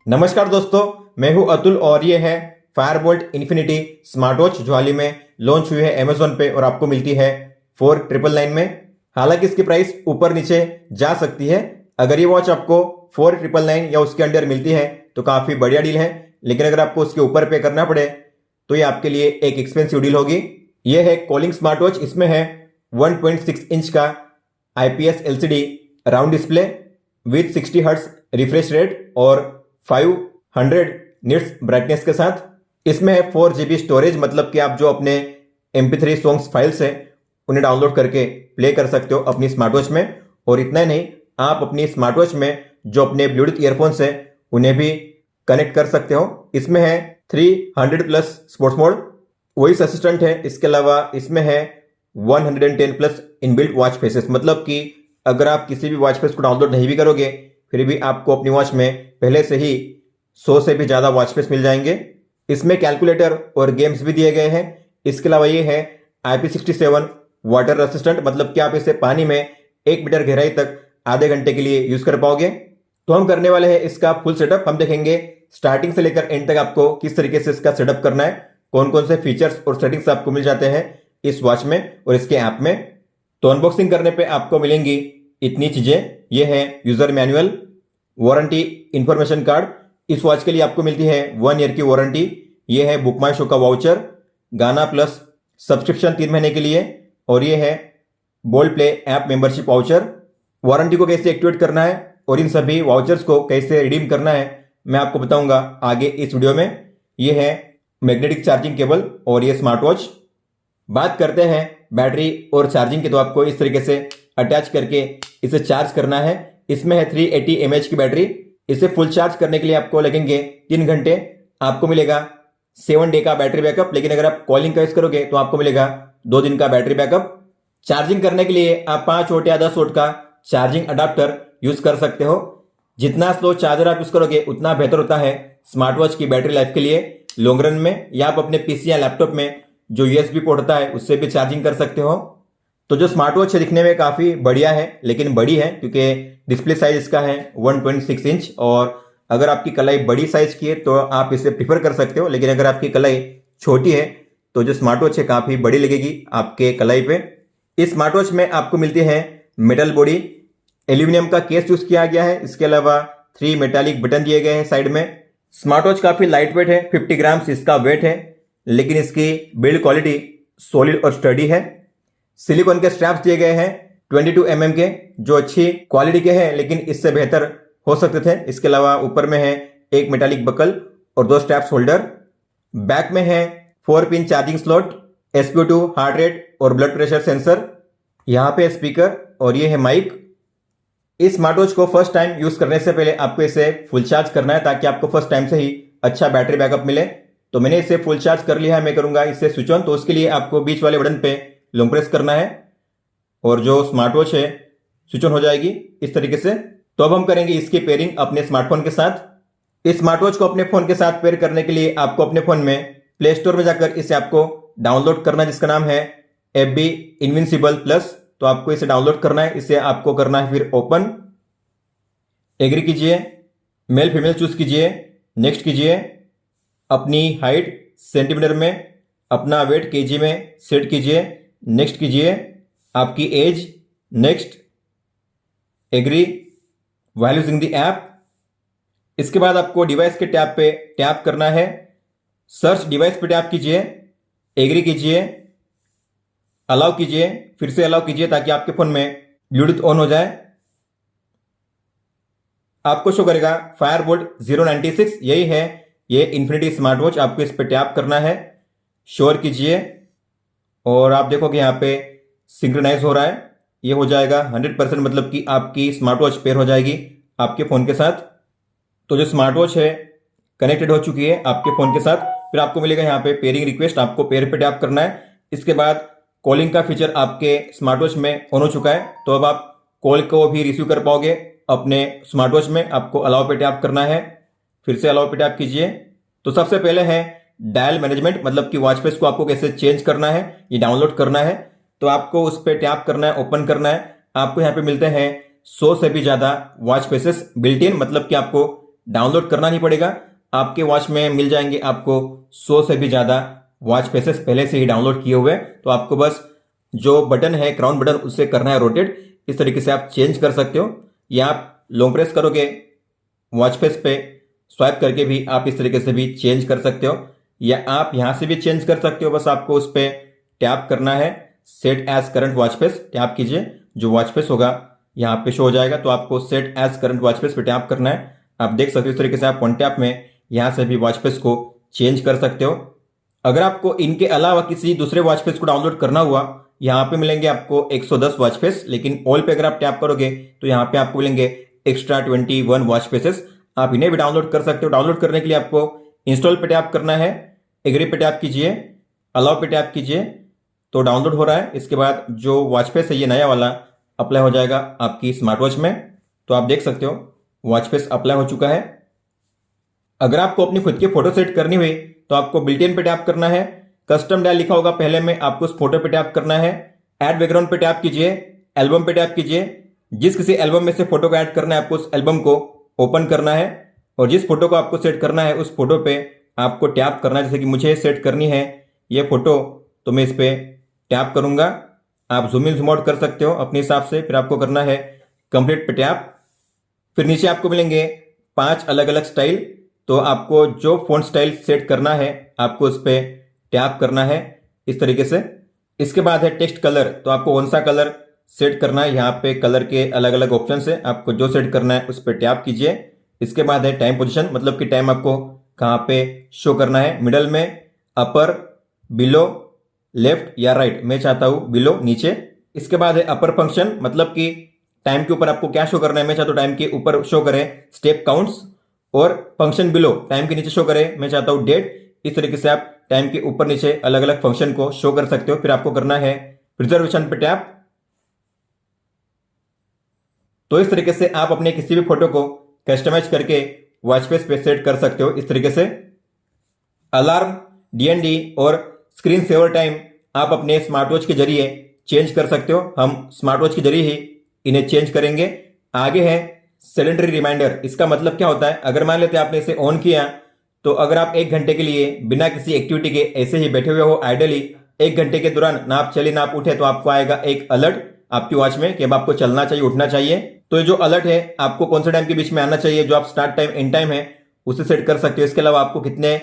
नमस्कार दोस्तों, मैं हूं अतुल और ये है फायरबोल्ट इन्फिनिटी स्मार्ट वॉच जो हाल ही में लॉन्च हुई है अमेजोन पे और आपको मिलती है 4999 में। हालांकि इसकी प्राइस ऊपर नीचे जा सकती है। अगर ये वॉच आपको 4999 या उसके अंडर मिलती है तो काफ़ी बढ़िया डील है, लेकिन अगर आपको उसके ऊपर पे करना पड़े तो ये आपके लिए एक एक्सपेंसिव डील होगी। ये है कॉलिंग स्मार्ट वॉच। इसमें है 1.6 इंच का IPS LCD round display with 60 hertz refresh rate और 500 निट्स ब्राइटनेस के साथ। इसमें है 4 GB स्टोरेज, मतलब कि आप जो अपने MP3 सॉन्ग्स फाइल्स है उन्हें डाउनलोड करके प्ले कर सकते हो अपनी स्मार्ट वॉच में। और इतना ही नहीं, आप अपनी स्मार्ट वॉच में जो अपने ब्लूटूथ ईयरफोन्स है उन्हें भी कनेक्ट कर सकते हो। इसमें है 300 plus sports mode, voice assistant है। इसके अलावा इसमें है 110 प्लस इनबिल्ट वॉच फेसेस, मतलब कि अगर आप किसी भी वॉच फेस को डाउनलोड नहीं भी करोगे फिर भी आपको अपनी वॉच में पहले से ही 100 से भी ज़्यादा वॉच फेस मिल जाएंगे। इसमें कैलकुलेटर और गेम्स भी दिए गए हैं। इसके अलावा ये है IP67 वाटर रेसिस्टेंट, मतलब कि आप इसे पानी में 1 मीटर गहराई तक आधे घंटे के लिए यूज कर पाओगे। तो हम करने वाले हैं इसका फुल सेटअप। हम देखेंगे स्टार्टिंग से लेकर एंड तक आपको किस तरीके से इसका सेटअप करना है, कौन कौन से फीचर्स और सेटिंग्स आपको मिल जाते हैं इस वॉच में और इसके ऐप में। तो अनबॉक्सिंग करने पे आपको मिलेंगी इतनी चीजें। ये है user manual, warranty information card. इस वॉच के लिए आपको मिलती है 1 ईयर की वारंटी। ये है बुक माई शो का वाउचर, गाना प्लस सब्सक्रिप्शन 3 महीने के लिए, और ये है Boult play app membership voucher. Warranty को कैसे एक्टिवेट करना है और इन सभी वाउचर्स को कैसे रिडीम करना है मैं आपको बताऊंगा आगे इस वीडियो में। ये है मैग्नेटिक चार्जिंग केबल और ये स्मार्ट वॉच। बात करते हैं बैटरी और चार्जिंग की, तो आपको इस तरीके से अटैच करके इसे चार्ज करना है। इसमें है 380 mAh की बैटरी। इसे फुल चार्ज करने के लिए आपको लगेंगे 3 घंटे। आपको मिलेगा 7 डे का बैटरी बैकअप, लेकिन अगर आप कॉलिंग का यूज करोगे तो आपको मिलेगा 2 दिन का बैटरी बैकअप। चार्जिंग करने के लिए आप 5 वोल्ट या 10 वोल्ट का चार्जिंग अडाप्टर यूज कर सकते हो। जितना स्लो चार्जर आप यूज करोगे उतना बेहतर होता है स्मार्ट वॉच की बैटरी लाइफ के लिए लॉन्ग रन में। या आप अपने PC या लैपटॉप में जो USB पोर्ट होता है उससे भी चार्जिंग कर सकते हो। तो जो स्मार्ट वॉच है दिखने में काफ़ी बढ़िया है, लेकिन बड़ी है क्योंकि डिस्प्ले साइज इसका है 1.6 इंच। और अगर आपकी कलाई बड़ी साइज की है तो आप इसे प्रीफर कर सकते हो, लेकिन अगर आपकी कलाई छोटी है तो जो स्मार्ट वॉच है काफ़ी बड़ी लगेगी आपके कलाई पे। इस स्मार्ट वॉच में आपको मिलती है मेटल बॉडी, एल्यूमिनियम का केस यूज किया गया है। इसके अलावा 3 मेटालिक बटन दिए गए हैं साइड में। स्मार्ट वॉच काफ़ी लाइट वेट है, 50 ग्राम्स इसका वेट है, लेकिन इसकी बिल्ड क्वालिटी सॉलिड और स्टडी है। सिलिकॉन के स्ट्रैप्स दिए गए हैं 22 mm के, जो अच्छी क्वालिटी के हैं लेकिन इससे बेहतर हो सकते थे। इसके अलावा ऊपर में है एक मेटालिक बकल और 2 स्ट्रैप्स होल्डर। बैक में है 4 pin charging slot, SpO2 heart rate और ब्लड प्रेशर सेंसर। यहाँ पे स्पीकर और ये है माइक। इस स्मार्ट वॉच को फर्स्ट टाइम यूज करने से पहले आपको इसे फुल चार्ज करना है ताकि आपको फर्स्ट टाइम से ही अच्छा बैटरी बैकअप मिले। तो मैंने इसे फुल चार्ज कर लिया है, मैं करूंगा इसे स्विच ऑन। तो उसके लिए आपको बीच वाले बटन पे लॉन्ग प्रेस करना है और जो स्मार्ट वॉच है स्विच ऑन हो जाएगी इस तरीके से। तो अब हम करेंगे इसकी पेयरिंग अपने स्मार्टफोन के साथ। इस स्मार्ट वॉच को अपने फोन के साथ पेयर करने के लिए आपको अपने फोन में प्ले स्टोर में जाकर इस ऐप को डाउनलोड करना है जिसका नाम है FB इनविंसिबल प्लस। तो आपको इसे डाउनलोड करना है। इसे आपको करना है फिर ओपन, एग्री कीजिए, मेल फीमेल चूज कीजिए, नेक्स्ट कीजिए, अपनी हाइट सेंटीमीटर में, अपना वेट kg में सेट कीजिए, नेक्स्ट कीजिए, आपकी age, next, agree, while using the app. इसके बाद आपको डिवाइस के टैब पे टैप करना है, सर्च डिवाइस पे टैप कीजिए, एग्री कीजिए, अलाउ कीजिए, फिर से अलाउ कीजिए ताकि आपके फोन में ब्लूटूथ ऑन हो जाए। आपको शो करेगा फायरबोल्ट 096, यही है ये इन्फिनिटी स्मार्ट वॉच। आपको इस पे टैप करना है, श्योर कीजिए और आप देखोगे यहाँ पे सिंक्रोनाइज हो रहा है। ये हो जाएगा 100%, मतलब कि आपकी स्मार्ट वॉच पेयर हो जाएगी आपके फ़ोन के साथ। तो जो स्मार्ट वॉच है कनेक्टेड हो चुकी है आपके फ़ोन के साथ। फिर आपको मिलेगा यहाँ पे पेयरिंग रिक्वेस्ट, आपको पेयर पे टैप करना है। इसके बाद कॉलिंग का फीचर आपके स्मार्ट वॉच में ऑन हो चुका है, तो अब आप कॉल को भी रिसीव कर पाओगे अपने स्मार्ट वॉच में। आपको अलाउ पे टैप करना है, फिर से अलाउ पे टैप कीजिए। तो सबसे पहले है डायल मैनेजमेंट, मतलब कि वॉच फेस को आपको कैसे चेंज करना है, ये डाउनलोड करना है। तो आपको उस पर टैप करना है, ओपन करना है। आपको यहाँ पे मिलते हैं 100 से भी ज़्यादा वॉच फेसेस बिल्ट इन, मतलब कि आपको डाउनलोड करना नहीं पड़ेगा। आपके वॉच में मिल जाएंगे आपको 100 से भी ज़्यादा वॉच फेसेस पहले से ही डाउनलोड किए हुए। तो आपको बस जो बटन है क्राउन बटन उससे करना है रोटेट। इस तरीके से आप चेंज कर सकते हो, या आप लॉन्ग प्रेस करोगे वॉच फेस पे स्वाइप करके भी आप इस तरीके से भी चेंज कर सकते हो, या आप यहां से भी चेंज कर सकते हो। बस आपको उस पर टैप करना है, set as current watch face tap कीजिए, जो वॉच फेस होगा यहाँ पे शो हो जाएगा। तो आपको set as current watch face पे टैप करना है। आप देख सकते हो इस तरीके से आप वन टैप में यहाँ से भी वॉच फेस को चेंज कर सकते हो। अगर आपको इनके अलावा किसी दूसरे वॉच फेस को डाउनलोड करना हुआ, यहाँ पे मिलेंगे आपको 110 वॉच फेस, लेकिन ऑल पे अगर आप टैप करोगे तो यहाँ पे आपको मिलेंगे एक्स्ट्रा 21 वॉच फेसेस। आप इन्हें भी डाउनलोड कर सकते हो। डाउनलोड करने के लिए आपको इंस्टॉल पे टैप करना है, एग्री पे टैप कीजिए, अलाउ पे टैप कीजिए, तो डाउनलोड हो रहा है। इसके बाद जो वॉच फेस है ये नया वाला अप्लाई हो जाएगा आपकी स्मार्ट वॉच में। तो आप देख सकते हो वॉच फेस अप्लाई हो चुका है। अगर आपको अपनी खुद की फोटो सेट करनी हुई तो आपको बिल्ट इन पे टैप करना है, कस्टम डायल लिखा होगा पहले में, आपको उस फोटो पे टैप करना है, ऐड बैकग्राउंड पे टैप कीजिए, एल्बम पे टैप कीजिए। जिस किसी एल्बम में से फोटो को ऐड करना है आपको उस एल्बम को ओपन करना है, और जिस फोटो को आपको सेट करना है उस फोटो पे आपको टैप करना है। जैसे कि मुझे सेट करनी है ये फोटो, तो मैं इस पर टैप करूंगा। आप जूम इन जूम आउट कर सकते हो अपने हिसाब से। फिर आपको करना है कंप्लीट पे टैप। फिर नीचे आपको मिलेंगे 5 अलग अलग स्टाइल। तो आपको जो फ़ॉन्ट स्टाइल सेट करना है आपको उस पर टैप करना है इस तरीके से। इसके बाद है टेक्स्ट कलर, तो आपको कौन सा कलर सेट करना है, यहाँ पे कलर के अलग अलग ऑप्शन है, आपको जो सेट करना है उस पर टैप कीजिए। इसके बाद है टाइम पोजीशन, मतलब कि टाइम आपको कहाँ पे शो करना है, मिडल में, अपर, बिलो, लेफ्ट या राइट। मैं चाहता हूँ बिलो, नीचे। इसके बाद है अपर फंक्शन, मतलब कि टाइम के ऊपर आपको क्या शो करना है। मैं चाहता हूँ टाइम के ऊपर शो करे स्टेप काउंट्स, और फंक्शन बिलो टाइम के नीचे शो करे, मैं चाहता हूँ डेट। इस तरीके से आप टाइम के ऊपर नीचे अलग अलग फंक्शन को शो कर सकते हो। फिर आपको करना है प्रिजर्वेशन पे टैप। तो इस तरीके से आप अपने किसी भी फोटो को कस्टमाइज करके वॉच फेस पे सेट कर सकते हो इस तरीके से। अलार्म, डीएनडी और स्क्रीन सेवर टाइम आप अपने स्मार्ट वॉच के जरिए चेंज कर सकते हो। हम स्मार्ट वॉच के जरिए ही इन्हें चेंज करेंगे। आगे है सेलेंडरी रिमाइंडर। इसका मतलब क्या होता है, अगर मान लेते हैं आपने इसे ऑन किया, तो अगर आप 1 घंटे के लिए बिना किसी एक्टिविटी के ऐसे ही बैठे हुए हो आइडली, 1 घंटे के दौरान ना आप चले ना आप उठे, तो आपको आएगा एक अलर्ट आपकी वॉच में कि अब आपको चलना चाहिए, उठना चाहिए। तो ये जो अलर्ट है आपको कौन से टाइम के बीच में आना चाहिए, जो आप स्टार्ट टाइम एंड टाइम है उसे सेट कर सकते हो। इसके अलावा आपको कितने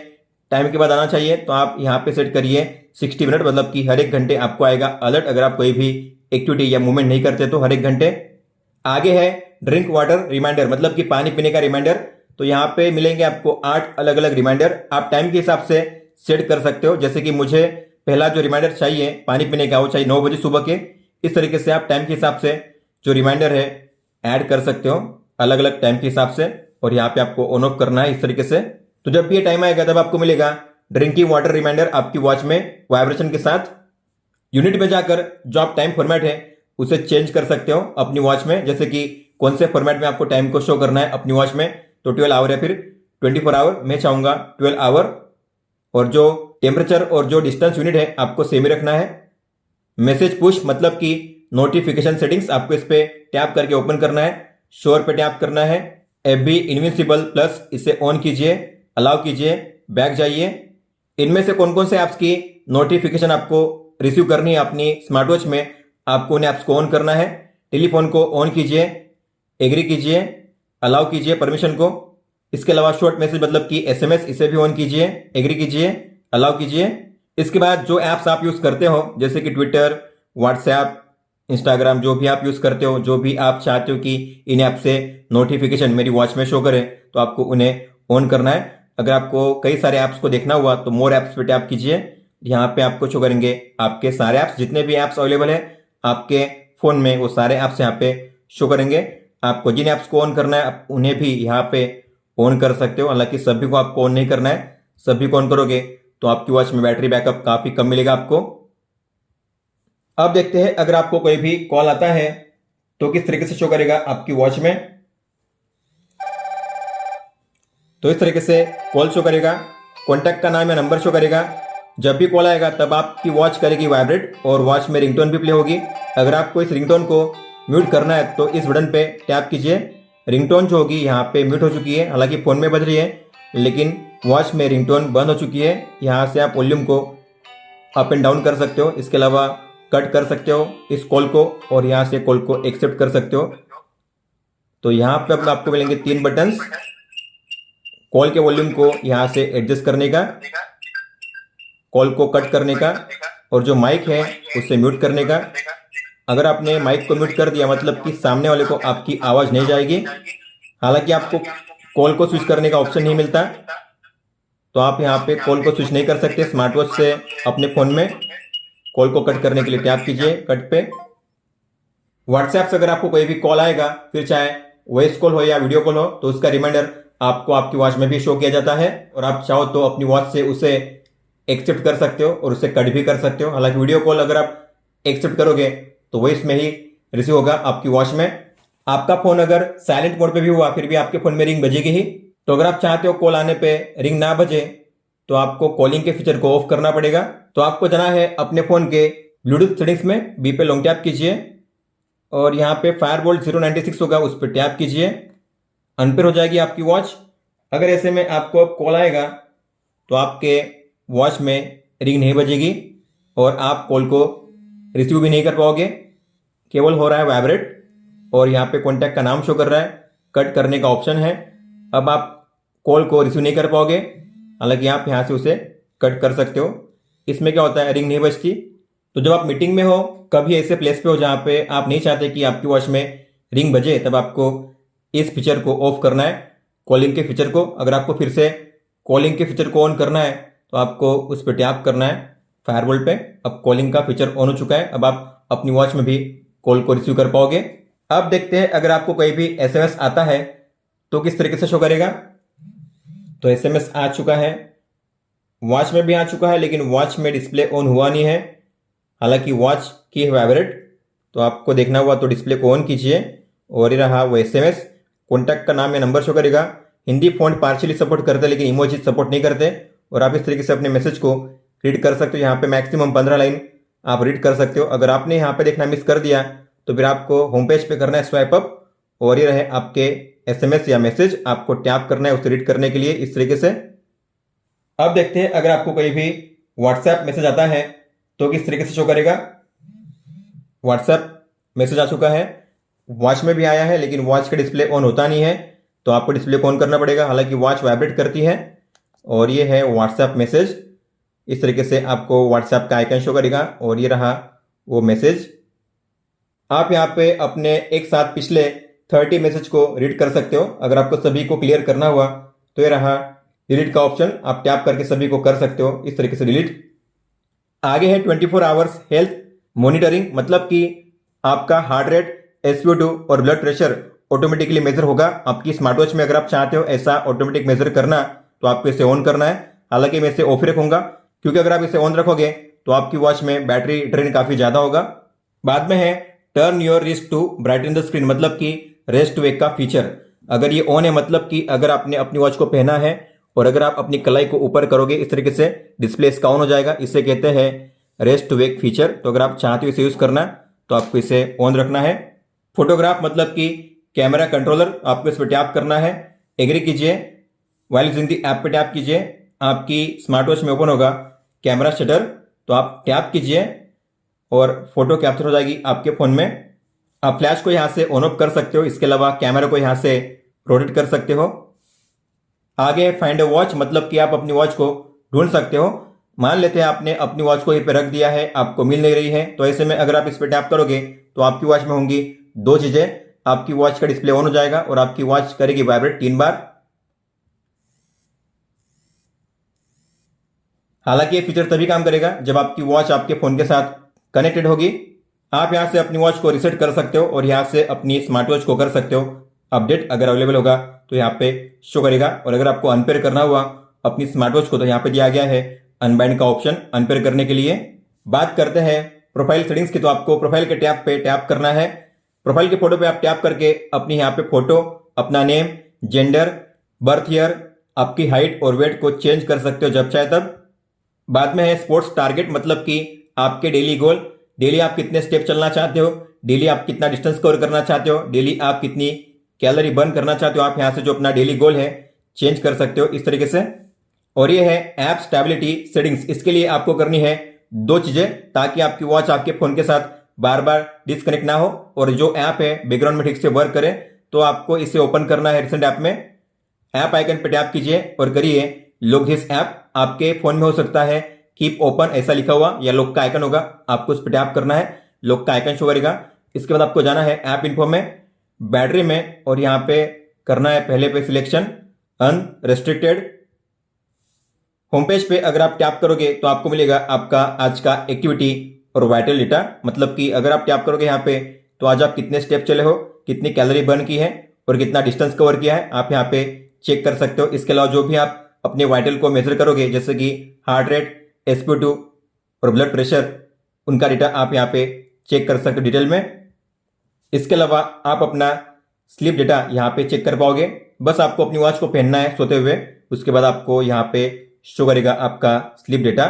टाइम के बाद आना चाहिए, तो आप यहाँ पे सेट करिए 60 मिनट, मतलब कि हर 1 घंटे आपको आएगा अलर्ट। अगर आप कोई भी एक्टिविटी या मूवमेंट नहीं करते तो हर 1 घंटे। आगे है ड्रिंक वाटर रिमाइंडर, मतलब कि पानी पीने का रिमाइंडर। तो यहाँ पे मिलेंगे आपको 8 अलग अलग रिमाइंडर। आप टाइम के हिसाब से सेट कर सकते हो। जैसे कि मुझे पहला जो रिमाइंडर चाहिए पानी पीने का वो चाहिए 9 बजे सुबह के। इस तरीके से आप टाइम के हिसाब से जो रिमाइंडर है ऐड कर सकते हो अलग अलग टाइम के हिसाब से, और यहाँ पे आपको ऑन ऑफ करना है इस तरीके से। तो जब भी ये टाइम आएगा तब आपको मिलेगा ड्रिंकिंग वाटर रिमाइंडर आपकी वॉच में वाइब्रेशन के साथ। यूनिट में जाकर जो आप टाइम फॉर्मेट है उसे चेंज कर सकते हो अपनी वॉच में। जैसे कि कौन से फॉर्मेट में आपको टाइम को शो करना है अपनी वॉच में, तो 12 आवर या फिर 24 आवर। मैं चाहूंगा 12 आवर। और जो टेम्परेचर और जो डिस्टेंस यूनिट है आपको सेम ही रखना है। मैसेज पुश, मतलब कि नोटिफिकेशन सेटिंग्स, आपको इस पे टैप करके ओपन करना है, शोर पे टैप करना है। FB इनविजिबल प्लस इसे ऑन कीजिए, अलाउ कीजिए, बैक जाइए। इनमें से कौन कौन से ऐप्स की नोटिफिकेशन आपको रिसीव करनी है अपनी स्मार्ट वॉच में, आपको उन ऐप्स को ऑन करना है। टेलीफोन को ऑन कीजिए, एग्री कीजिए, अलाउ कीजिए परमिशन को। इसके अलावा शॉर्ट मैसेज, मतलब कि SMS, इसे भी ऑन कीजिए, एग्री कीजिए, अलाउ कीजिए। इसके बाद जो ऐप्स आप यूज करते हो जैसे कि ट्विटर, व्हाट्सएप, इंस्टाग्राम, जो भी आप यूज करते हो, जो भी आप चाहते हो कि इन ऐप से नोटिफिकेशन मेरी वॉच में शो करे, तो आपको उन्हें ऑन करना है। अगर आपको कई सारे ऐप्स को देखना हुआ तो मोर ऐप्स पे टैप कीजिए। यहाँ पे आपको शो करेंगे आपके सारे ऐप्स, जितने भी ऐप्स अवेलेबल है आपके फोन में, वो सारे ऐप्स यहाँ पे शो करेंगे। आपको जिन ऐप्स को ऑन करना है आप उन्हें भी यहाँ पे ऑन कर सकते हो। हालांकि सभी को आपको ऑन नहीं करना है, सभी को ऑन करोगे तो आपकी वॉच में बैटरी बैकअप काफी कम मिलेगा आपको। अब देखते हैं अगर आपको कोई भी कॉल आता है तो किस तरीके से शो करेगा आपकी वॉच में। तो इस तरीके से कॉल शो करेगा, कॉन्टैक्ट का नाम या नंबर शो करेगा। जब भी कॉल आएगा तब आपकी वॉच करेगी वाइब्रेट और वॉच में रिंगटोन भी प्ले होगी। अगर आपको इस रिंगटोन को म्यूट करना है तो इस बटन पे टैप कीजिए, रिंगटोन जो होगी यहाँ पे म्यूट हो चुकी है, हालांकि फ़ोन में बज रही है लेकिन वॉच में रिंगटोन बंद हो चुकी है। यहाँ से आप वॉल्यूम को अप एंड डाउन कर सकते हो, इसके अलावा कट कर सकते हो इस कॉल को और यहाँ से कॉल को एक्सेप्ट कर सकते हो। तो यहाँ पे अब आपको मिलेंगे 3 बटन्स, कॉल के वॉल्यूम को यहाँ से एडजस्ट करने का, कॉल को कट करने का और जो माइक है उसे म्यूट करने का। अगर आपने माइक को म्यूट कर दिया मतलब कि सामने वाले को आपकी आवाज़ नहीं जाएगी। हालांकि आपको कॉल को स्विच करने का ऑप्शन नहीं मिलता, तो आप यहाँ पे कॉल को स्विच नहीं कर सकते। स्मार्ट वॉच से अपने फ़ोन में कॉल को कट करने के लिए टैप कीजिए कट पे। व्हाट्सएप से अगर आपको कोई भी कॉल आएगा, फिर चाहे वॉइस कॉल हो या वीडियो कॉल हो, तो उसका रिमाइंडर आपको आपकी वॉच में भी शो किया जाता है और आप चाहो तो अपनी वॉच से उसे एक्सेप्ट कर सकते हो और उसे कट भी कर सकते हो। हालांकि वीडियो कॉल अगर आप एक्सेप्ट करोगे तो वॉइस में ही रिसीव होगा आपकी वॉच में। आपका फ़ोन अगर साइलेंट मोड पे भी हुआ फिर भी आपके फ़ोन में रिंग बजेगी ही। तो अगर आप चाहते हो कॉल आने पे रिंग ना बजे तो आपको कॉलिंग के फीचर को ऑफ करना पड़ेगा। तो आपको जाना है अपने फ़ोन के ब्लूटूथ सेटिंग्स में, बी पे लॉन्ग टैप कीजिए और यहाँ पे फायरबोल्ट 096 होगा उस पर टैप कीजिए, अनपेयर हो जाएगी आपकी वॉच। अगर ऐसे में आपको कॉल आएगा तो आपके वॉच में रिंग नहीं बजेगी और आप कॉल को रिसीव भी नहीं कर पाओगे, केवल हो रहा है वाइब्रेट और यहाँ पे कॉन्टैक्ट का नाम शो कर रहा है, कट करने का ऑप्शन है। अब आप कॉल को रिसीव नहीं कर पाओगे, हालांकि आप यहाँ से उसे कट कर सकते हो। इसमें क्या होता है, रिंग नहीं बजती। तो जब आप मीटिंग में हो, कभी ऐसे प्लेस पे हो जहाँ पे आप नहीं चाहते कि आपकी वॉच में रिंग बजे, तब आपको इस फीचर को ऑफ करना है, कॉलिंग के फीचर को। अगर आपको फिर से कॉलिंग के फीचर को ऑन करना है तो आपको उस पर टैप करना है फायरबोल्ट पे। अब कॉलिंग का फीचर ऑन हो चुका है, अब आप अपनी वॉच में भी कॉल को रिसीव कर पाओगे। अब देखते हैं अगर आपको कोई भी एसएमएस आता है तो किस तरीके से शो करेगा। तो एसएमएस आ चुका है, वॉच में भी आ चुका है, लेकिन वॉच में डिस्प्ले ऑन हुआ नहीं है, हालांकि वॉच की है वाइब्रेट। तो आपको देखना हुआ तो डिस्प्ले को ऑन कीजिए और ये रहा वो एसएमएस। कॉन्टैक्ट का नाम या नंबर शो करेगा। हिंदी फ़ॉन्ट पार्शियली सपोर्ट करते हैं लेकिन इमोजी सपोर्ट नहीं करते और आप इस तरीके से अपने मैसेज को रीड कर सकते हो। यहाँ पे मैक्सिमम 15 लाइन आप रीड कर सकते हो। अगर आपने यहाँ पे देखना मिस कर दिया तो फिर आपको होम पेज पे करना है स्वाइप अप और ये रहे आपके एसएमएस या मैसेज, आपको टैप करना है उसे रीड करने के लिए इस तरीके से। अब देखते हैं अगर आपको कोई भी व्हाट्सएप मैसेज आता है तो किस तरीके से शो करेगा। व्हाट्सएप मैसेज आ चुका है, वॉच में भी आया है लेकिन वॉच का डिस्प्ले ऑन होता नहीं है, तो आपको डिस्प्ले को ऑन करना पड़ेगा। हालांकि वॉच वाइब्रेट करती है और ये है व्हाट्सएप मैसेज। इस तरीके से आपको व्हाट्सएप का आइकन शो करेगा और ये रहा वो मैसेज। आप यहाँ पे अपने एक साथ पिछले 30 मैसेज को रीड कर सकते हो। अगर आपको सभी को क्लियर करना हुआ तो ये रहा डिलीट का ऑप्शन, आप टैप करके सभी को कर सकते हो इस तरीके से डिलीट। आगे है 24 आवर्स हेल्थ मॉनिटरिंग, मतलब कि आपका हार्ट रेट, SpO2 और ब्लड प्रेशर ऑटोमेटिकली मेजर होगा आपकी स्मार्ट वॉच में। अगर आप चाहते हो ऐसा ऑटोमेटिक मेजर करना तो आपको इसे ऑन करना है। हालांकि मैं इसे ऑफ रखूंगा क्योंकि अगर आप इसे ऑन रखोगे तो आपकी वॉच में बैटरी ड्रेन काफी ज्यादा होगा। बाद में है turn your wrist to brighten the screen, मतलब कि रेस्ट टू वेक का फीचर। अगर ये ऑन है मतलब कि अगर आपने अपनी वॉच को पहना है और अगर आप अपनी कलाई को ऊपर करोगे इस तरीके से डिस्प्ले इसका ऑन हो जाएगा, इसे कहते हैं रेस्ट टू वेक फीचर। तो अगर आप चाहते हो इसे यूज करना तो आपको इसे ऑन रखना है। फोटोग्राफ मतलब कि कैमरा कंट्रोलर, आपको इस पर टैप करना है, एग्री कीजिए, वाइल यूजिंग द ऐप पे टैप कीजिए, आपकी स्मार्ट वॉच में ओपन होगा कैमरा शटर, तो आप टैप कीजिए और फोटो कैप्चर हो जाएगी आपके फोन में। आप फ्लैश को यहां से ऑन ऑफ कर सकते हो, इसके अलावा कैमरा को यहां से रोटेट कर सकते हो। आगे फाइंड अ वॉच, मतलब कि आप अपनी वॉच को ढूंढ सकते हो। मान लेते हैं आपने अपनी वॉच को यहीं पे रख दिया है, आपको मिल नहीं रही है, तो ऐसे में अगर आप इस पर टैप करोगे तो आपकी वॉच में होंगी दो चीजें। आपकी वॉच का डिस्प्ले ऑन हो जाएगा और आपकी वॉच करेगी वाइब्रेट 3 बार। हालांकि ये फीचर तभी काम करेगा जब आपकी वॉच आपके फोन के साथ कनेक्टेड होगी। आप यहां से अपनी वॉच को रीसेट कर सकते हो और यहां से अपनी स्मार्ट वॉच को कर सकते हो अपडेट। अगर अवेलेबल होगा तो यहाँ पे शो करेगा, और अगर आपको अनपेयर करना हुआ अपनी स्मार्ट वॉच को तो यहाँ पे दिया गया है अनबाइंड का ऑप्शन अनपेयर करने के लिए। बात करते हैं प्रोफाइल सेटिंग्स की, तो आपको प्रोफाइल के टैब पे टैप करना है। प्रोफाइल के फोटो पे आप टैप करके अपनी यहाँ पे फोटो, अपना नेम, जेंडर, बर्थ ईयर, आपकी हाइट और वेट को चेंज कर सकते हो जब चाहे तब। बाद में है स्पोर्ट्स टारगेट, मतलब कि आपके डेली गोल, डेली आप कितने स्टेप चलना चाहते हो, डेली आप कितना डिस्टेंस कवर करना चाहते हो, डेली आप कितनी कैलोरी बर्न करना चाहते हो आप यहाँ से जो अपना डेली गोल है चेंज कर सकते हो इस तरीके से। और ये है ऐप स्टेबिलिटी सेटिंग्स। इसके लिए आपको करनी है दो चीजें ताकि आपकी वॉच आपके फोन के साथ बार बार डिस्कनेक्ट ना हो और जो ऐप है बैकग्राउंड में ठीक से वर्क करे। तो आपको इसे ओपन करना है रिसेंट ऐप में, ऐप आइकन पे टैप कीजिए और करिए लॉक दिस ऐप। आपके फोन में हो सकता है कीप ओपन ऐसा लिखा हुआ या लॉक का आइकन होगा, आपको उस पर टैप करना है, लॉक का आइकन शो करेगा। इसके बाद आपको जाना है ऐप इन्फो में, बैटरी में, और यहाँ पे करना है पहले पे सिलेक्शन अनरेस्ट्रिक्टेड। होम पेज पे अगर आप टैप करोगे तो आपको मिलेगा आपका आज का एक्टिविटी और वाइटल डेटा। मतलब कि अगर आप टैप करोगे यहाँ पे तो आज आप कितने स्टेप चले हो, कितनी कैलोरी बर्न की है और कितना डिस्टेंस कवर किया है, आप यहाँ पे चेक कर सकते हो। इसके अलावा जो भी आप अपने वाइटल को मेजर करोगे जैसे कि हार्ट रेट, SpO2 और ब्लड प्रेशर, उनका डेटा आप यहाँ पे चेक कर सकते हो डिटेल में। इसके अलावा आप अपना स्लीप डेटा यहाँ पे चेक कर पाओगे। बस आपको अपनी वॉच को पहनना है सोते हुए, उसके बाद आपको यहाँ पे शो करेगा आपका स्लीप डेटा।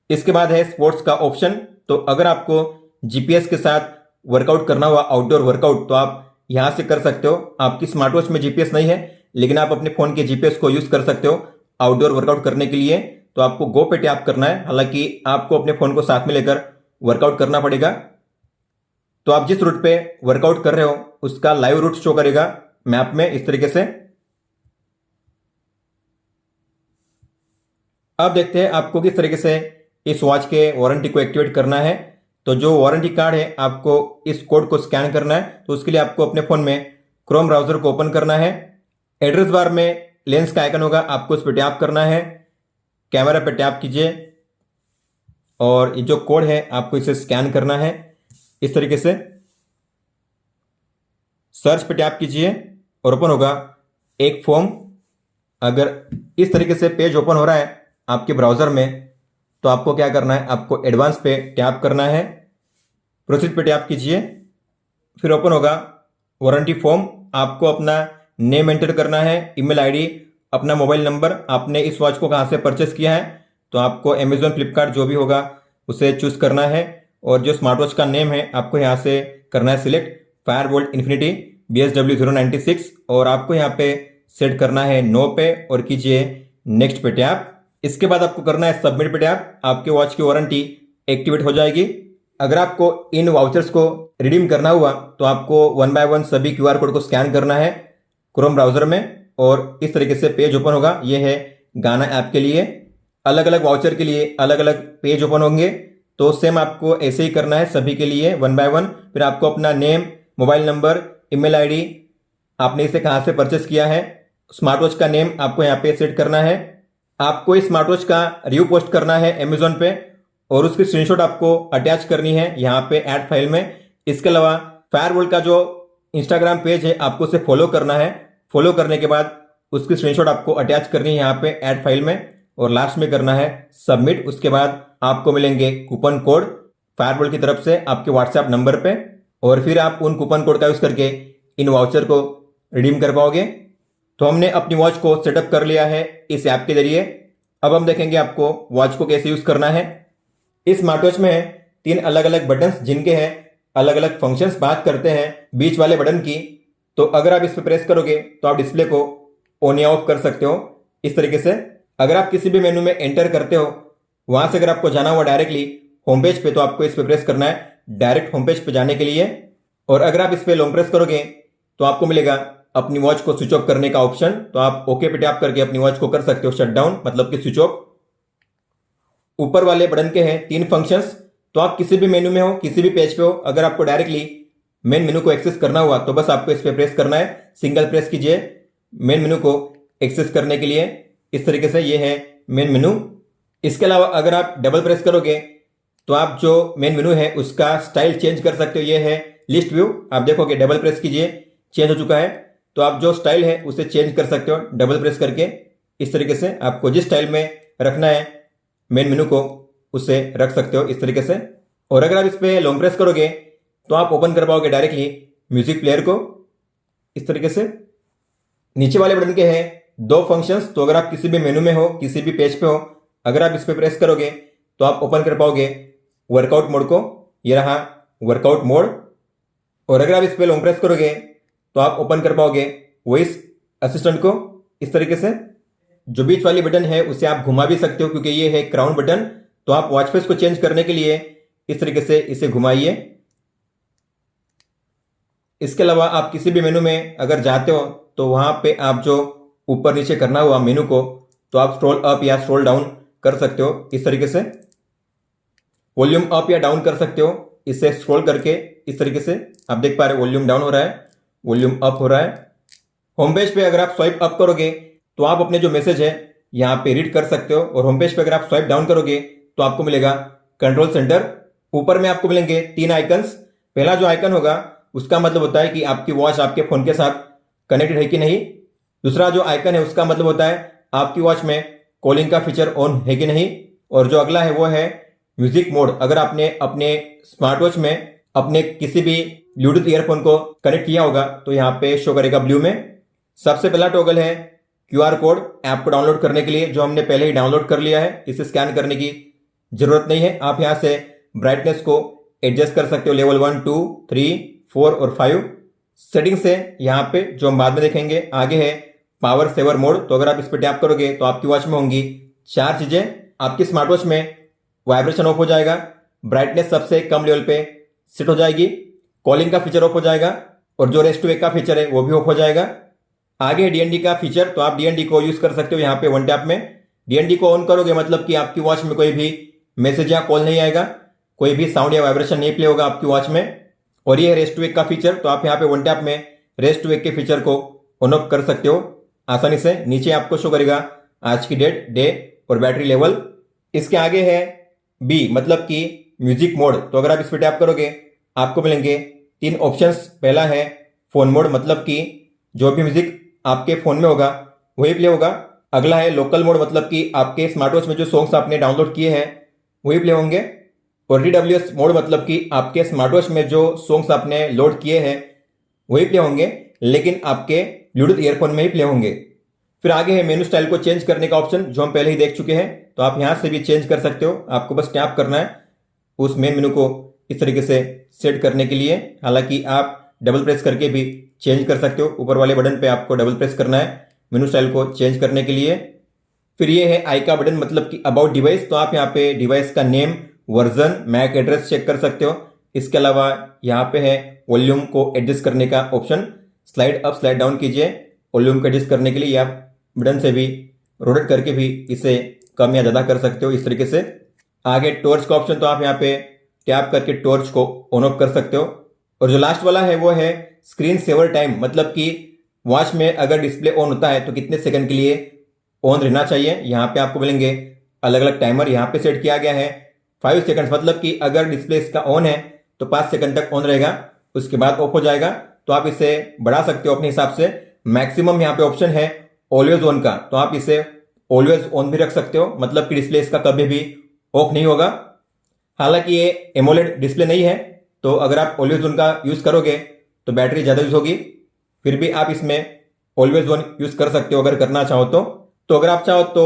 इसके बाद है स्पोर्ट्स का ऑप्शन। तो अगर आपको GPS के साथ वर्कआउट करना हुआ आउटडोर वर्कआउट तो आप यहाँ से कर सकते हो। आपकी स्मार्ट वॉच में GPS नहीं है लेकिन आप अपने फोन के GPS को यूज कर सकते हो आउटडोर वर्कआउट करने के लिए। तो आपको गो पे टैप करना है, हालांकि आपको अपने फोन को साथ में लेकर वर्कआउट करना पड़ेगा। तो आप जिस रूट पे वर्कआउट कर रहे हो उसका लाइव रूट शो करेगा मैप में इस तरीके से। अब देखते हैं आपको किस तरीके से इस वॉच के वारंटी को एक्टिवेट करना है। तो जो वारंटी कार्ड है आपको इस कोड को स्कैन करना है। तो उसके लिए आपको अपने फोन में क्रोम ब्राउजर को ओपन करना है, एड्रेस बार में लेंस का आइकन होगा, आपको उस पर टैप करना है, कैमरा पर टैप कीजिए और ये जो कोड है आपको इसे स्कैन करना है इस तरीके से। सर्च पे टैप कीजिए और ओपन होगा एक फॉर्म। अगर इस तरीके से पेज ओपन हो रहा है आपके ब्राउजर में तो आपको क्या करना है, आपको एडवांस पे टैप करना है, प्रोसीड पे टैप कीजिए, फिर ओपन होगा वारंटी फॉर्म। आपको अपना नेम एंटर करना है, ईमेल आईडी, अपना मोबाइल नंबर, आपने इस वॉच को कहाँ से परचेस किया है तो आपको अमेजोन, फ्लिपकार्ट जो भी होगा उसे चूज करना है। और जो स्मार्ट वॉच का नेम है आपको यहाँ से करना है सिलेक्ट, फायरबोल्ट इन्फिनिटी BSW 096, और आपको यहाँ पे सेट करना है नो पे और कीजिए नेक्स्ट पे टैप। इसके बाद आपको करना है सबमिट पे टैप। आपके वॉच की वारंटी एक्टिवेट हो जाएगी। अगर आपको इन वाउचर्स को रिडीम करना हुआ तो आपको 1 बाय 1 सभी QR कोड को स्कैन करना है क्रोम ब्राउजर में और इस तरीके से पेज ओपन होगा। यह है गाना ऐप के लिए। अलग अलग वाउचर के लिए अलग अलग पेज ओपन होंगे। तो सेम आपको ऐसे ही करना है सभी के लिए 1 बाय 1। फिर आपको अपना name, mobile number, email ID, आपने इसे कहाँ से परचेस किया है, स्मार्ट वॉच का नेम आपको यहाँ पे सेट करना है। आपको इस स्मार्ट वॉच का रिव्यू पोस्ट करना है अमेजोन पे और उसकी स्क्रीनशॉट आपको अटैच करनी है यहाँ पे ऐड फाइल में। इसके अलावा फायरबोल्ट का जो इंस्टाग्राम पेज है आपको उसे फॉलो करना है। फॉलो करने के बाद उसकी स्क्रीनशॉट आपको अटैच करनी है यहाँ पे ऐड फाइल में और लास्ट में करना है सबमिट। उसके बाद आपको मिलेंगे कूपन कोड फायरबोल्ट की तरफ से आपके व्हाट्सएप नंबर पे और फिर आप उन कूपन कोड का यूज करके इन वाउचर को रिडीम कर पाओगे। तो हमने अपनी वॉच को सेटअप कर लिया है इस ऐप के जरिए। अब हम देखेंगे आपको वॉच को कैसे यूज करना है। इस स्मार्ट वॉच में 3 अलग अलग बटन्स जिनके हैं अलग अलग फंक्शंस बात करते हैं बीच वाले बटन की। तो अगर आप इस पर प्रेस करोगे तो आप डिस्प्ले को ऑन या ऑफ कर सकते हो इस तरीके से। अगर आप किसी भी मेनू में एंटर करते हो वहां से अगर आपको जाना हुआ डायरेक्टली होम पेज पे तो आपको इस पर प्रेस करना है डायरेक्ट होम पेज पे जाने के लिए। और अगर आप इस पर लॉन्ग प्रेस करोगे तो आपको मिलेगा अपनी वॉच को स्विच ऑफ करने का ऑप्शन। तो आप ओके पे टैप करके अपनी वॉच को कर सकते हो शट डाउन, मतलब कि स्विच ऑफ। ऊपर वाले बटन के हैं 3 फंक्शंस। तो आप किसी भी मेनू में हो, किसी भी पेज पे हो, अगर आपको डायरेक्टली मेन मेनू को एक्सेस करना हुआ तो बस आपको इस पे प्रेस करना है। सिंगल प्रेस कीजिए मेन मेनू को एक्सेस करने के लिए। इस तरीके से ये है मेन मेनू। इसके अलावा अगर आप डबल प्रेस करोगे तो आप जो मेन मेनू है उसका स्टाइल चेंज कर सकते हो। ये है लिस्ट व्यू। आप देखोगे डबल प्रेस कीजिए चेंज हो चुका है। तो आप जो स्टाइल है उसे चेंज कर सकते हो डबल प्रेस करके। इस तरीके से आपको जिस स्टाइल में रखना है मेन मेनू को उसे रख सकते हो इस तरीके से। और अगर आप इस पर लॉन्ग प्रेस करोगे तो आप ओपन कर पाओगे डायरेक्टली म्यूजिक प्लेयर को इस तरीके से। नीचे वाले बटन के हैं 2 फंक्शंस। तो अगर आप किसी भी मेनू में हो, किसी भी पेज पे हो, अगर आप इस पर प्रेस करोगे तो आप ओपन कर पाओगे वर्कआउट मोड को। ये रहा वर्कआउट मोड। और अगर आप इस पर लॉन्ग प्रेस करोगे तो आप ओपन कर पाओगे वॉइस असिस्टेंट को इस तरीके से। जो बीच वाली बटन है उसे आप घुमा भी सकते हो क्योंकि ये है क्राउन बटन। तो आप वॉच फेस को चेंज करने के लिए इस तरीके से इसे घुमाइए। इसके अलावा आप किसी भी मेनू में अगर जाते हो तो वहां पे आप जो ऊपर नीचे करना हुआ मेनू को तो आप स्क्रॉल अप या स्क्रॉल डाउन कर सकते हो इस तरीके से। वॉल्यूम अप या डाउन कर सकते हो इसे स्क्रॉल करके इस तरीके से। आप देख पा रहे हो वॉल्यूम डाउन हो रहा है, वॉल्यूम अप हो रहा है। होम पेज पे अगर आप स्वाइप अप करोगे तो आप अपने जो मैसेज है यहाँ पे रीड कर सकते हो, और होम पेज पे अगर आप स्वाइप डाउन करोगे तो आपको मिलेगा कंट्रोल सेंटर। ऊपर में आपको मिलेंगे 3 आइकन्स। पहला जो आइकन होगा उसका मतलब होता है कि आपकी वॉच आपके फोन के साथ कनेक्टेड है कि नहीं। दूसरा जो आइकन है उसका मतलब होता है आपकी वॉच में कॉलिंग का फीचर ऑन है कि नहीं। और जो अगला है वो है म्यूजिक मोड। अगर आपने अपने स्मार्ट वॉच में अपने किसी भी ब्लूटूथ ईयरफोन को कनेक्ट किया होगा तो यहाँ पे शो करेगा ब्लू में। सबसे पहला टॉगल है क्यूआर कोड ऐप को डाउनलोड करने के लिए, जो हमने पहले ही डाउनलोड कर लिया है। इसे स्कैन करने की जरूरत नहीं है। आप यहाँ से ब्राइटनेस को एडजस्ट कर सकते हो लेवल 1, 2, 3, 4 और 5। सेटिंग से यहाँ पे जो हम बाद में देखेंगे आगे है पावर सेवर मोड। तो अगर आप इस पर टैप करोगे तो आपकी वॉच में होंगी 4 चीजें। आपकी स्मार्ट वॉच में वाइब्रेशन ऑफ हो जाएगा, ब्राइटनेस सबसे कम लेवल पे सेट हो जाएगी, कॉलिंग का फीचर ऑफ हो जाएगा, और जो रेस्ट टू वेक का फीचर है वो भी ऑफ हो जाएगा। आगे है डीएनडी का फीचर। तो आप डीएनडी को यूज कर सकते हो यहाँ पे वन टैप में। डीएनडी को ऑन करोगे मतलब कि आपकी वॉच में कोई भी मैसेज या कॉल नहीं आएगा, कोई भी साउंड या वाइब्रेशन नहीं प्ले होगा आपकी वॉच में। और ये है रेस्ट टू वेक का फीचर। तो आप यहाँ पे वन टैप में रेस्ट टू वेक के फीचर को ऑन ऑफ कर सकते हो आसानी से। नीचे आपको शो करेगा आज की डेट, डे और बैटरी लेवल। इसके आगे है बी मतलब कि म्यूजिक मोड। तो अगर आप इस पर टैप करोगे आपको मिलेंगे 3 ऑप्शंस। पहला है फोन मोड मतलब कि जो भी म्यूजिक आपके फोन में होगा वही प्ले होगा। अगला है लोकल मोड मतलब कि आपके स्मार्ट वॉच में जो सॉन्ग्स आपने डाउनलोड किए हैं वही प्ले होंगे। और TWS मोड मतलब कि आपके स्मार्ट वॉच में जो सॉन्ग्स आपने लोड किए हैं वही प्ले होंगे, लेकिन आपके ब्लूटूथ ईयरफोन में ही प्ले होंगे। फिर आगे है मेनू स्टाइल को चेंज करने का ऑप्शन, जो हम पहले ही देख चुके हैं। तो आप यहां से भी चेंज कर सकते हो। आपको बस टैप करना है उस मेन मेनू को इस तरीके से सेट करने के लिए। हालांकि आप डबल प्रेस करके भी चेंज कर सकते हो। ऊपर वाले बटन पे आपको डबल प्रेस करना है मेनू स्टाइल को चेंज करने के लिए। फिर ये है आई का बटन मतलब कि अबाउट डिवाइस। तो आप यहाँ पे डिवाइस का name, version, MAC address check कर सकते हो। इसके अलावा यहाँ पे है वॉल्यूम को एडजस्ट करने का option. Slide up slide down कीजिए वॉल्यूम को एडजस्ट करने के लिए। आप बटन से भी रोटेट करके भी इसे कम या ज़्यादा कर सकते हो इस तरीके से। आगे टॉर्च का ऑप्शन। तो आप यहाँ पे टैप करके टॉर्च को ऑन ऑफ कर सकते हो। और जो लास्ट वाला है वो है स्क्रीन सेवर टाइम मतलब कि वॉच में अगर डिस्प्ले ऑन होता है तो कितने सेकंड के लिए ऑन रहना चाहिए। यहाँ पे आपको मिलेंगे अलग अलग टाइमर। यहाँ पे सेट किया गया है 5 सेकंड मतलब कि अगर डिस्प्ले इसका ऑन है तो 5 सेकंड तक ऑन रहेगा, उसके बाद ऑफ हो जाएगा। तो आप इसे बढ़ा सकते हो अपने हिसाब से। मैक्सिमम यहाँ पे ऑप्शन है ऑलवेज ऑन का। तो आप इसे ऑलवेज ऑन भी रख सकते हो मतलब कि डिस्प्ले इसका कभी भी ऑफ नहीं होगा। हालांकि ये एमोलेड डिस्प्ले नहीं है, तो अगर आप ऑलवेज ऑन का यूज करोगे तो बैटरी ज्यादा यूज होगी। फिर भी आप इसमें ऑलवेज ऑन यूज कर सकते हो अगर करना चाहो तो अगर आप चाहो तो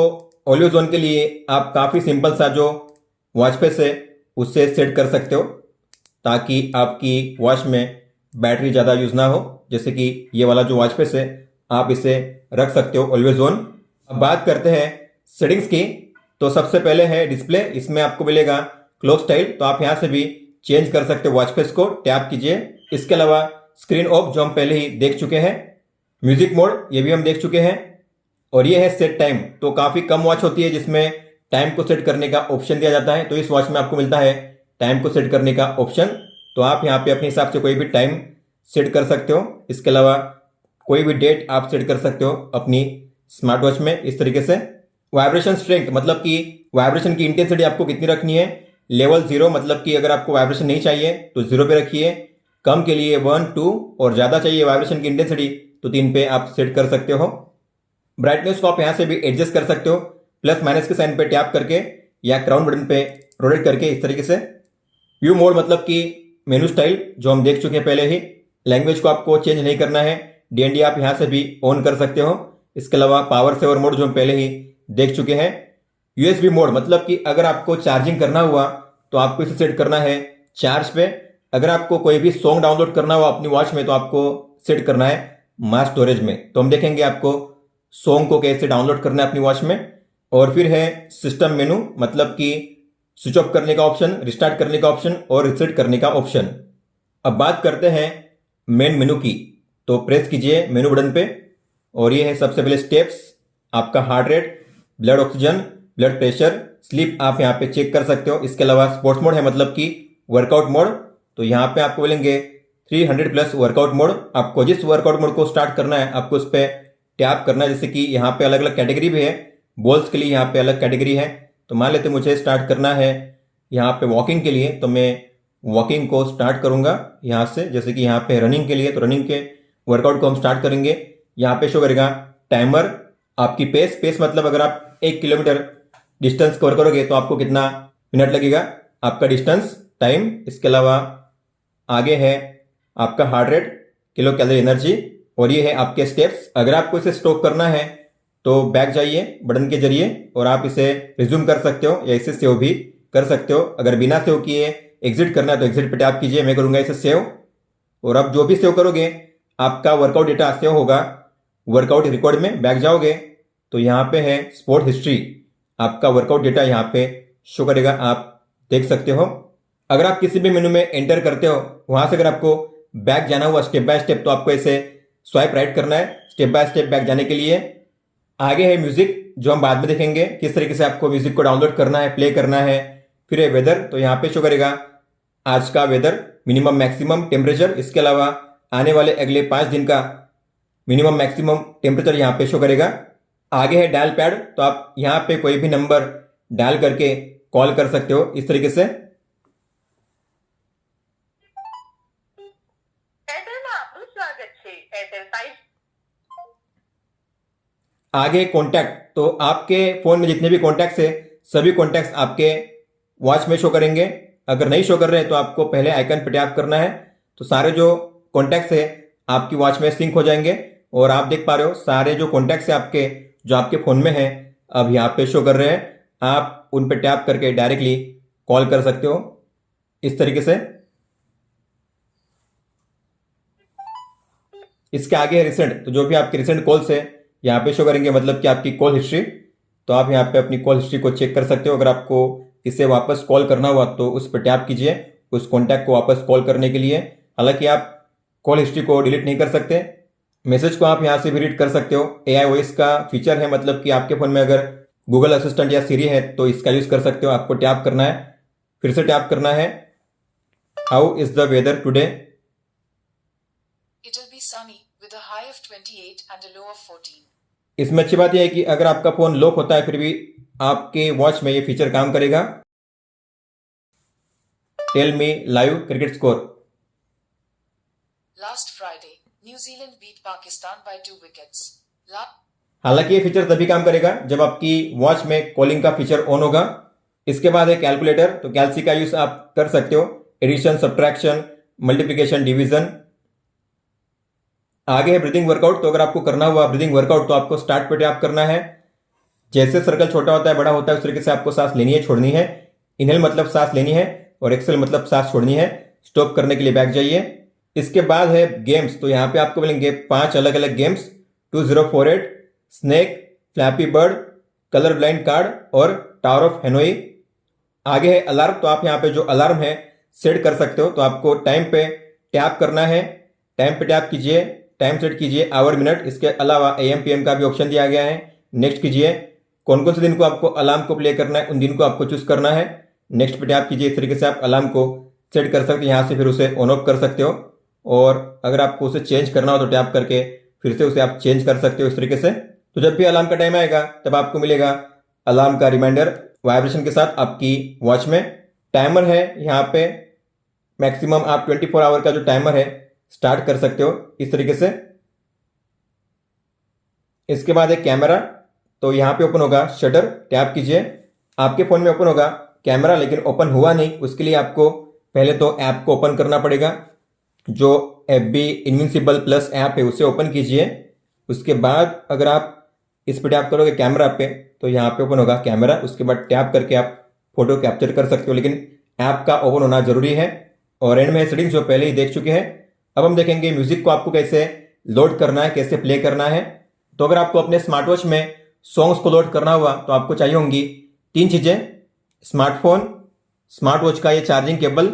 ऑलवेज ऑन के लिए आप काफी सिंपल सा जो वॉच फेस है उससे सेट कर सकते हो ताकि आपकी वॉच में बैटरी ज्यादा यूज ना हो। जैसे कि ये वाला जो वॉच फेस है आप इसे रख सकते हो ऑलवेज ऑन। अब बात करते हैं सेटिंग्स की। तो सबसे पहले है डिस्प्ले। इसमें आपको मिलेगा क्लॉक स्टाइल। तो आप यहां से भी चेंज कर सकते हो वॉच फेस को। टैप कीजिए। इसके अलावा स्क्रीन ऑफ जो हम पहले ही देख चुके हैं। म्यूजिक मोड ये भी हम देख चुके हैं। और ये है सेट टाइम। तो काफी कम वॉच होती है जिसमें टाइम को सेट करने का ऑप्शन दिया जाता है। तो इस वॉच में आपको मिलता है टाइम को सेट करने का ऑप्शन। तो आप यहाँ पे अपने हिसाब से कोई भी टाइम सेट कर सकते हो। इसके अलावा कोई भी डेट आप सेट कर सकते हो अपनी स्मार्ट वॉच में इस तरीके से। वाइब्रेशन स्ट्रेंथ मतलब कि वाइब्रेशन की इंटेंसिटी आपको कितनी रखनी है। लेवल 0 मतलब कि अगर आपको वाइब्रेशन नहीं चाहिए तो 0 पे रखिए। कम के लिए 1, 2 और ज्यादा चाहिए वाइब्रेशन की इंटेंसिटी तो 3 पे आप सेट कर सकते हो। ब्राइटनेस को आप यहां से भी एडजस्ट कर सकते हो प्लस माइनस के साइन पे टैप करके या क्राउन बटन पे रोटेट करके इस तरीके से। व्यू मोड मतलब कि मेनू स्टाइल जो हम देख चुके हैं पहले ही। लैंग्वेज को आपको चेंज नहीं करना है। डीएनडी आप यहां से भी ऑन कर सकते हो। इसके अलावा पावर सेवर मोड जो हम पहले ही देख चुके हैं। यूएसबी मोड मतलब कि अगर आपको चार्जिंग करना हुआ तो आपको इसे सेट करना है चार्ज पे। अगर आपको कोई भी सॉन्ग डाउनलोड करना हुआ अपनी वॉच में तो आपको सेट करना है मास स्टोरेज में। तो हम देखेंगे आपको सॉन्ग को कैसे डाउनलोड करना है अपनी वॉच में। और फिर है सिस्टम मेनू, मतलब कि स्विच ऑफ करने का ऑप्शन, रिस्टार्ट करने का ऑप्शन और रीसेट करने का ऑप्शन। अब बात करते हैं मेन मेनू की। तो प्रेस कीजिए मेनू बटन पे और ये है सबसे पहले स्टेप्स, आपका heart rate, blood oxygen, blood pressure, sleep आप यहाँ पे चेक कर सकते हो। इसके अलावा स्पोर्ट्स मोड है, मतलब कि वर्कआउट मोड। तो यहाँ पे आपको मिलेंगे 300 प्लस वर्कआउट मोड। आपको जिस वर्कआउट मोड को स्टार्ट करना है आपको उस पर टैप करना है। जैसे कि यहाँ पे अलग अलग कैटेगरी भी है, बॉल्स के लिए यहाँ पे अलग कैटेगरी है। तो मान लेते मुझे स्टार्ट करना है यहाँ पे वॉकिंग के लिए, तो मैं वॉकिंग को स्टार्ट करूंगा यहाँ से। जैसे कि यहाँ पे रनिंग के लिए, तो रनिंग के वर्कआउट को हम स्टार्ट करेंगे। यहाँ पे शो करेगा टाइमर, आपकी पेस मतलब अगर आप 1 किलोमीटर डिस्टेंस कवर करोगे तो आपको कितना मिनट लगेगा, आपका डिस्टेंस, टाइम। इसके अलावा आगे है आपका heart rate, kilo calorie energy, और ये है आपके स्टेप्स। अगर आपको इसे स्टॉप करना है तो बैक जाइए बटन के जरिए और आप इसे रिज्यूम कर सकते हो या इसे सेव भी कर सकते हो। अगर बिना सेव किए एग्जिट करना है तो एग्जिट पे टैप कीजिए। मैं करूंगा इसे सेव। और अब जो भी सेव करोगे आपका वर्कआउट डेटा सेव होगा वर्कआउट रिकॉर्ड में। बैक जाओगे तो यहाँ पे है स्पोर्ट हिस्ट्री, आपका वर्कआउट डेटा यहाँ पे शो करेगा, आप देख सकते हो। अगर आप किसी भी मेनू में एंटर करते हो वहां से अगर आपको बैक जाना हुआ स्टेप बाय स्टेप, तो आपको ऐसे स्वाइप राइट करना है स्टेप बाय स्टेप बैक जाने के लिए। आगे है म्यूजिक, जो हम बाद में देखेंगे किस तरीके से आपको म्यूजिक को डाउनलोड करना है, प्ले करना है। फिर है वेदर, तो यहाँ पे शो करेगा आज का वेदर, मिनिमम मैक्सिमम टेम्परेचर। इसके अलावा आने वाले अगले 5 दिन का मिनिमम मैक्सिमम टेम्परेचर यहाँ पे शो करेगा। आगे है डायल पैड, तो आप यहाँ पे कोई भी नंबर डायल करके कॉल कर सकते हो इस तरीके से। आगे कॉन्टैक्ट, तो आपके फोन में जितने भी कॉन्टैक्ट्स है सभी कॉन्टैक्ट्स आपके वॉच में शो करेंगे। अगर नहीं शो कर रहे हैं तो आपको पहले आइकन पे टैप करना है, तो सारे जो कॉन्टैक्ट्स है आपकी वॉच में सिंक हो जाएंगे। और आप देख पा रहे हो सारे जो कॉन्टैक्ट्स है आपके, जो आपके फोन में है अब यहाँ पे शो कर रहे हैं। आप उन पे टैप करके डायरेक्टली कॉल कर सकते हो इस तरीके से। इसके आगे है रिसेंट, तो जो भी आपके रिसेंट कॉल्स है यहाँ पे शो करेंगे, मतलब कि आपकी कॉल हिस्ट्री। तो आप यहाँ पे अपनी कॉल हिस्ट्री को चेक कर सकते हो। अगर आपको इसे वापस कॉल करना हुआ तो उस पर टैप कीजिए उस कॉन्टैक्ट को वापस कॉल करने के लिए। हालांकि आप कॉल हिस्ट्री को डिलीट नहीं कर सकते। मैसेज को आप यहाँ से भी रीड कर सकते हो। AI वॉइस का फीचर है, मतलब कि आपके फोन में अगर गूगल असिस्टेंट या सीरी है तो इसका यूज कर सकते हो। आपको टैप करना है, फिर से टैप करना है, how is the weather today. It'll be sunny with a high of 28 and a low of 14. इसमें अच्छी बात यह है कि अगर आपका फोन लॉक होता है फिर भी आपके वॉच में ये फीचर काम करेगा। Tell me live cricket score. Last Friday, New Zealand beat Pakistan by 2 wickets. हालांकि ये फीचर तभी काम करेगा जब आपकी वॉच में कॉलिंग का फीचर ऑन होगा। इसके बाद है कैलकुलेटर, तो कैलसी का यूज आप कर सकते हो, एडिशन, सब्ट्रैक्शन, मल्टीप्लिकेशन, डिवीजन। आगे है ब्रीदिंग वर्कआउट, तो अगर आपको करना हुआ ब्रीदिंग वर्कआउट तो आपको स्टार्ट पे टैप करना है। जैसे सर्कल छोटा होता है बड़ा होता है उस तरीके से आपको सांस लेनी है, छोड़नी है। इनहेल मतलब सांस लेनी है और एक्सेल मतलब सांस छोड़नी है। स्टॉप करने के लिए बैक जाइए। इसके बाद है गेम्स, तो यहाँ पे आपको मिलेंगे 5 अलग अलग games, 2048, snake, flappy bird, colour blind card और टावर ऑफ हेनोई। आगे है अलार्म, तो आप यहाँ पे जो अलार्म है सेट कर सकते हो। तो आपको टाइम पे टैप करना है, टाइम पे टैप कीजिए, टाइम सेट कीजिए आवर, मिनट। इसके अलावा AM PM का भी ऑप्शन दिया गया है, नेक्स्ट कीजिए। कौन कौन से दिन को आपको अलार्म को प्ले करना है उन दिन को आपको चूज करना है, नेक्स्ट पे टैप कीजिए। इस तरीके से आप अलार्म को सेट कर सकते हो। यहाँ से फिर उसे ऑन ऑफ कर सकते हो और अगर आपको उसे चेंज करना हो तो टैप करके फिर से उसे आप चेंज कर सकते हो इस तरीके से। तो जब भी अलार्म का टाइम आएगा तब आपको मिलेगा अलार्म का रिमाइंडर वाइब्रेशन के साथ आपकी वॉच में। टाइमर है यहाँ पे, मैक्सिमम आप 24 आवर का जो टाइमर है स्टार्ट कर सकते हो इस तरीके से। इसके बाद एक कैमरा, तो यहाँ पे ओपन होगा शटर, टैप कीजिए। आपके फोन में ओपन होगा कैमरा लेकिन ओपन हुआ नहीं, उसके लिए आपको पहले तो ऐप को ओपन करना पड़ेगा। जो FB इनविंसिबल प्लस ऐप है उसे ओपन कीजिए। उसके बाद अगर आप इस पर टैप करोगे कैमरा पे तो यहाँ पे ओपन होगा कैमरा। उसके बाद टैप करके आप फोटो कैप्चर कर सकते हो, लेकिन ऐप का ओपन होना जरूरी है। और एंड में सेटिंग्स जो पहले ही देख चुके हैं अब हम देखेंगे म्यूजिक को आपको कैसे लोड करना है, कैसे प्ले करना है। तो अगर आपको अपने स्मार्ट वॉच में सॉन्ग्स को लोड करना हुआ तो आपको चाहिए होंगी 3 चीजें: स्मार्टफोन, स्मार्ट वॉच का ये चार्जिंग केबल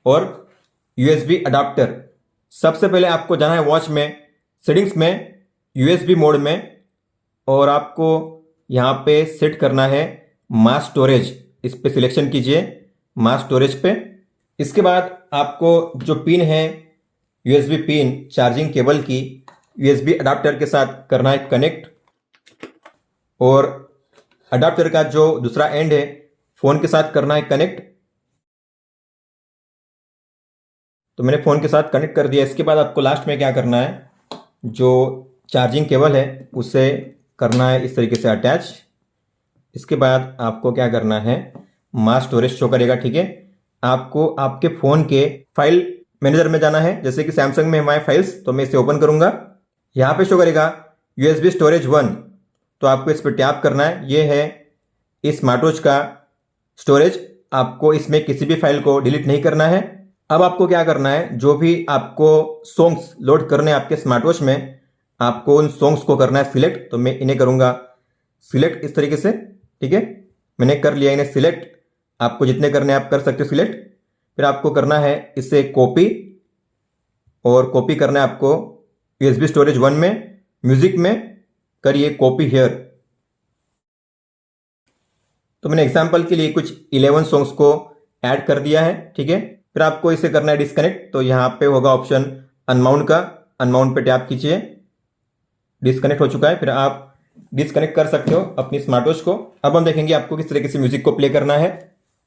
और यूएसबी अडाप्टर। सबसे पहले आपको जाना है वॉच में, सेटिंग्स में, यूएसबी मोड में, और आपको यहाँ पे सेट करना है मास स्टोरेज। इस पे सिलेक्शन कीजिए मास स्टोरेज पे। इसके बाद आपको जो पिन है यूएसबी पिन चार्जिंग केबल की यूएसबी अडाप्टर के साथ करना है कनेक्ट, और अडाप्टर का जो दूसरा एंड है फोन के साथ करना है कनेक्ट। तो मैंने फोन के साथ कनेक्ट कर दिया। इसके बाद आपको लास्ट में क्या करना है, जो चार्जिंग केबल है उसे करना है इस तरीके से अटैच। इसके बाद आपको क्या करना है, मास स्टोरेज शो करेगा, ठीक है। आपको आपके फोन के फाइल मैनेजर में जाना है, जैसे कि सैमसंग में हमारे फाइल्स, तो मैं इसे ओपन करूंगा। यहाँ पे शो करेगा यूएसबी स्टोरेज 1, तो आपको इस पर टैप करना है। ये है इस स्मार्ट वॉच का स्टोरेज। आपको इसमें किसी भी फाइल को डिलीट नहीं करना है। अब आपको क्या करना है, जो भी आपको सॉन्ग्स लोड करने हैं आपके स्मार्ट वॉच में, आपको उन सॉन्ग्स को करना है सिलेक्ट। तो मैं इन्हें करूंगा सिलेक्ट इस तरीके से, ठीक है। मैंने कर लिया इन्हें सिलेक्ट। आपको जितने करने आप कर सकते हो सिलेक्ट। फिर आपको करना है इसे कॉपी, और कॉपी करना है आपको यूएसबी स्टोरेज 1 में, म्यूजिक में करिए कॉपी हियर। तो मैंने एग्जांपल के लिए कुछ 11 सॉन्ग्स को ऐड कर दिया है, ठीक है। फिर आपको इसे करना है डिस्कनेक्ट। तो यहाँ पे होगा ऑप्शन अनमाउंट का, अनमाउंट पे टैप कीजिए। डिस्कनेक्ट हो चुका है। फिर आप डिस्कनेक्ट कर सकते हो अपनी स्मार्ट वॉच को। अब हम देखेंगे आपको किस तरीके से म्यूजिक को प्ले करना है।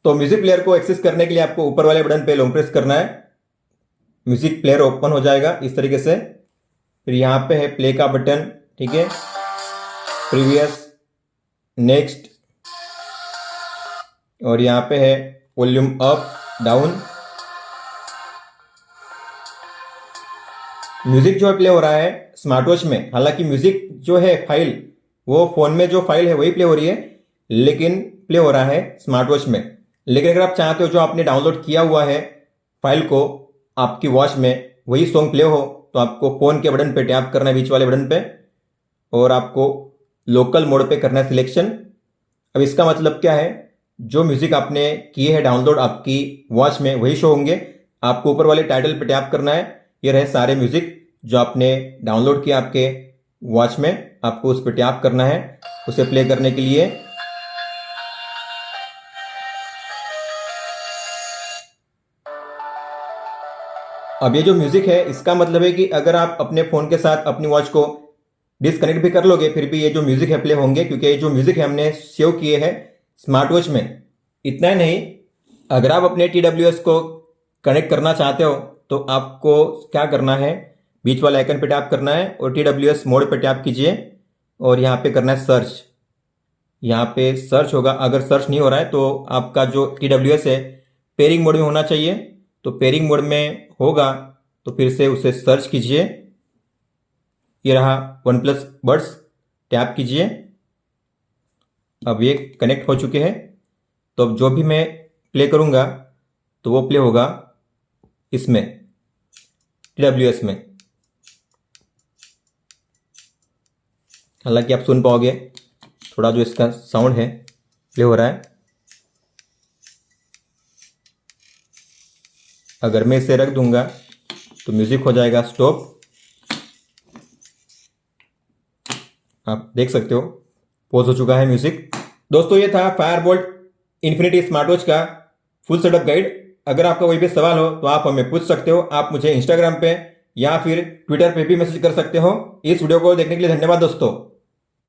तो म्यूजिक प्लेयर को एक्सेस करने के लिए आपको ऊपर वाले बटन पे लॉन्ग प्रेस करना है। म्यूजिक प्लेयर ओपन हो जाएगा इस तरीके से। फिर यहाँ पे है प्ले का बटन, ठीक है, प्रीवियस, नेक्स्ट, और यहाँ पे है वॉल्यूम अप डाउन। म्यूजिक जो है प्ले हो रहा है स्मार्ट वॉच में। हालांकि म्यूजिक जो है फाइल, वो फोन में जो फाइल है वही प्ले हो रही है, लेकिन प्ले हो रहा है स्मार्ट वॉच में। लेकिन अगर आप चाहते हो जो आपने डाउनलोड किया हुआ है फाइल को आपकी वॉच में वही सॉन्ग प्ले हो, तो आपको फोन के बटन पे टैप करना है, बीच वाले बटन पे, और आपको लोकल मोड पे करना है सिलेक्शन। अब इसका मतलब क्या है, जो म्यूजिक आपने किए है डाउनलोड आपकी वॉच में वही शो होंगे। आपको ऊपर वाले टाइटल पे टैप करना है। ये रहे सारे म्यूजिक जो आपने डाउनलोड किया आपके वॉच में। आपको उस पर टैप करना है उसे प्ले करने के लिए। अब ये जो म्यूजिक है इसका मतलब है कि अगर आप अपने फोन के साथ अपनी वॉच को डिस्कनेक्ट भी कर लोगे फिर भी ये जो म्यूजिक है प्ले होंगे, क्योंकि ये जो म्यूजिक है हमने सेव किए हैं स्मार्ट वॉच में। इतना ही नहीं, अगर आप अपने TWS को कनेक्ट करना चाहते हो तो आपको क्या करना है, बीच वाले आइकन पे टैप करना है और TWS मोड पे टैप कीजिए, और यहाँ पे करना है सर्च। यहाँ पे सर्च होगा। अगर सर्च नहीं हो रहा है तो आपका जो TWS है पेयरिंग मोड में होना चाहिए। तो पेयरिंग मोड में होगा तो फिर से उसे सर्च कीजिए। ये रहा OnePlus बड्स, टैप कीजिए। अब ये कनेक्ट हो चुके हैं। तो अब जो भी मैं प्ले करूंगा तो वो प्ले होगा इसमें TWS में। हालांकि आप सुन पाओगे थोड़ा जो इसका साउंड है प्ले हो रहा है। अगर मैं इसे रख दूंगा तो म्यूजिक हो जाएगा स्टॉप। आप देख सकते हो पॉज हो चुका है म्यूजिक। दोस्तों ये था फायरबोल्ट इन्फिनिटी स्मार्ट वॉच का फुल सेटअप गाइड। अगर आपका कोई भी सवाल हो तो आप हमें पूछ सकते हो। आप मुझे इंस्टाग्राम पे या फिर ट्विटर पे भी मैसेज कर सकते हो। इस वीडियो को देखने के लिए धन्यवाद दोस्तों।